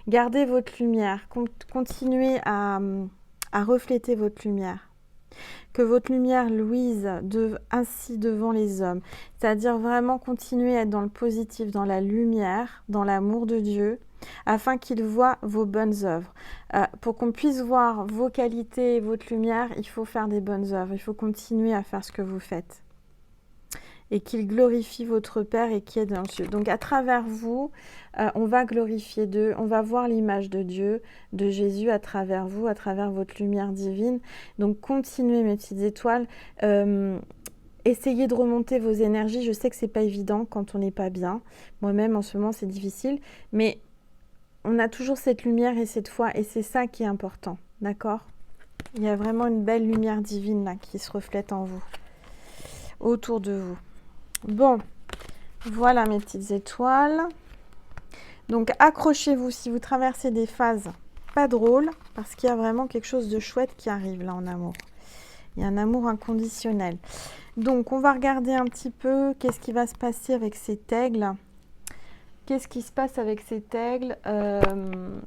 Gardez votre lumière, continuez à refléter votre lumière. Que votre lumière luise ainsi devant les hommes. C'est-à-dire vraiment continuer à être dans le positif, dans la lumière, dans l'amour de Dieu, afin qu'ils voient vos bonnes œuvres. Pour qu'on puisse voir vos qualités et votre lumière, il faut faire des bonnes œuvres. Il faut continuer à faire ce que vous faites. Et qu'il glorifie votre Père et qui est dans les cieux. Donc à travers vous, on va glorifier Dieu, on va voir l'image de Dieu, de Jésus à travers vous, à travers votre lumière divine. Donc continuez mes petites étoiles, essayez de remonter vos énergies. Je sais que c'est pas évident quand on n'est pas bien. Moi-même en ce moment c'est difficile, mais on a toujours cette lumière et cette foi et c'est ça qui est important, d'accord? Il y a vraiment une belle lumière divine là qui se reflète en vous, autour de vous. Bon, voilà mes petites étoiles. Donc accrochez-vous si vous traversez des phases pas drôles, parce qu'il y a vraiment quelque chose de chouette qui arrive là en amour. Il y a un amour inconditionnel. Donc on va regarder un petit peu qu'est-ce qui va se passer avec cet aigle. Qu'est-ce qui se passe avec cet aigle? Je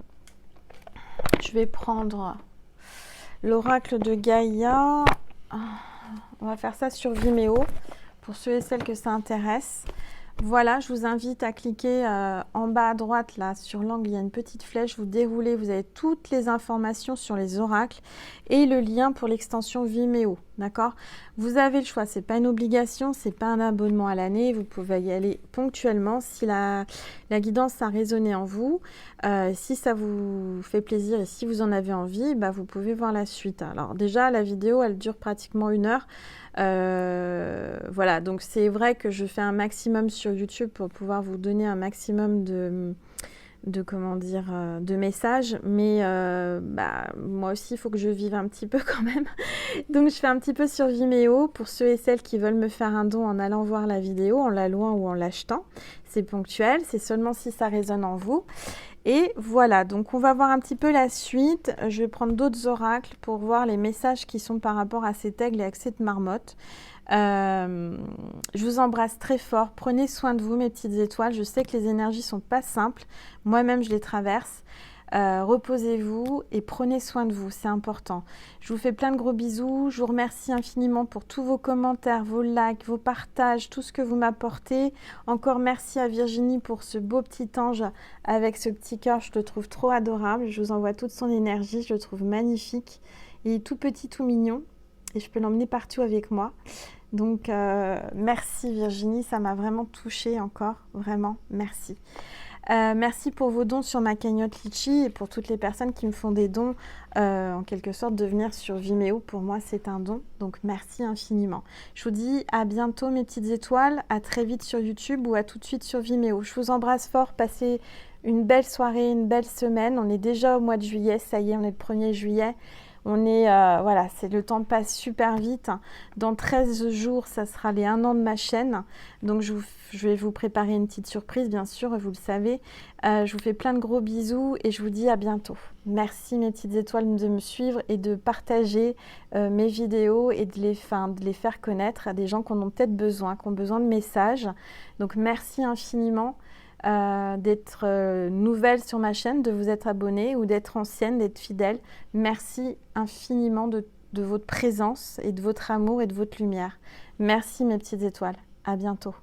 vais prendre l'oracle de Gaïa. On va faire ça sur Vimeo. Pour ceux et celles que ça intéresse. Voilà, je vous invite à cliquer en bas à droite, là, sur l'angle, il y a une petite flèche, vous déroulez, vous avez toutes les informations sur les oracles et le lien pour l'extension Vimeo, d'accord? Vous avez le choix, c'est pas une obligation, c'est pas un abonnement à l'année, vous pouvez y aller ponctuellement si la guidance a résonné en vous, si ça vous fait plaisir et si vous en avez envie, bah, vous pouvez voir la suite. Alors déjà, la vidéo, elle dure pratiquement 1 heure. Voilà, donc c'est vrai que je fais un maximum sur YouTube pour pouvoir vous donner un maximum de messages, mais moi aussi il faut que je vive un petit peu quand même. Donc je fais un petit peu sur Vimeo pour ceux et celles qui veulent me faire un don en allant voir la vidéo, en la louant ou en l'achetant. C'est ponctuel, c'est seulement si ça résonne en vous. Et voilà, donc on va voir un petit peu la suite. Je vais prendre d'autres oracles pour voir les messages qui sont par rapport à cet aigle et à cette marmotte. Je vous embrasse très fort. Prenez soin de vous, mes petites étoiles. Je sais que les énergies sont pas simples. Moi-même, je les traverse. Reposez-vous et prenez soin de vous, c'est important. Je vous fais plein de gros bisous. Je vous remercie infiniment pour tous vos commentaires, vos likes, vos partages, tout ce que vous m'apportez. Encore merci à Virginie pour ce beau petit ange avec ce petit cœur. Je le trouve trop adorable. Je vous envoie toute son énergie. Je le trouve magnifique. Il est tout petit, tout mignon. Et je peux l'emmener partout avec moi. Donc, merci Virginie, ça m'a vraiment touchée encore, vraiment, merci. Merci pour vos dons sur ma cagnotte Litchi et pour toutes les personnes qui me font des dons, en quelque sorte, de venir sur Vimeo. Pour moi, c'est un don, donc merci infiniment. Je vous dis à bientôt mes petites étoiles, à très vite sur YouTube ou à tout de suite sur Vimeo. Je vous embrasse fort, passez une belle soirée, une belle semaine. On est déjà au mois de juillet, ça y est, on est le 1er juillet. On est, voilà, le temps passe super vite. Dans 13 jours, ça sera les 1 an de ma chaîne. Donc, je vais vous préparer une petite surprise, bien sûr, vous le savez. Je vous fais plein de gros bisous et je vous dis à bientôt. Merci mes petites étoiles de me suivre et de partager mes vidéos et de les faire connaître à des gens qui en ont peut-être besoin, qui ont besoin de messages. Donc, merci infiniment. D'être nouvelle sur ma chaîne, de vous être abonnée ou d'être ancienne, d'être fidèle. Merci infiniment de votre présence et de votre amour et de votre lumière. Merci mes petites étoiles. À bientôt.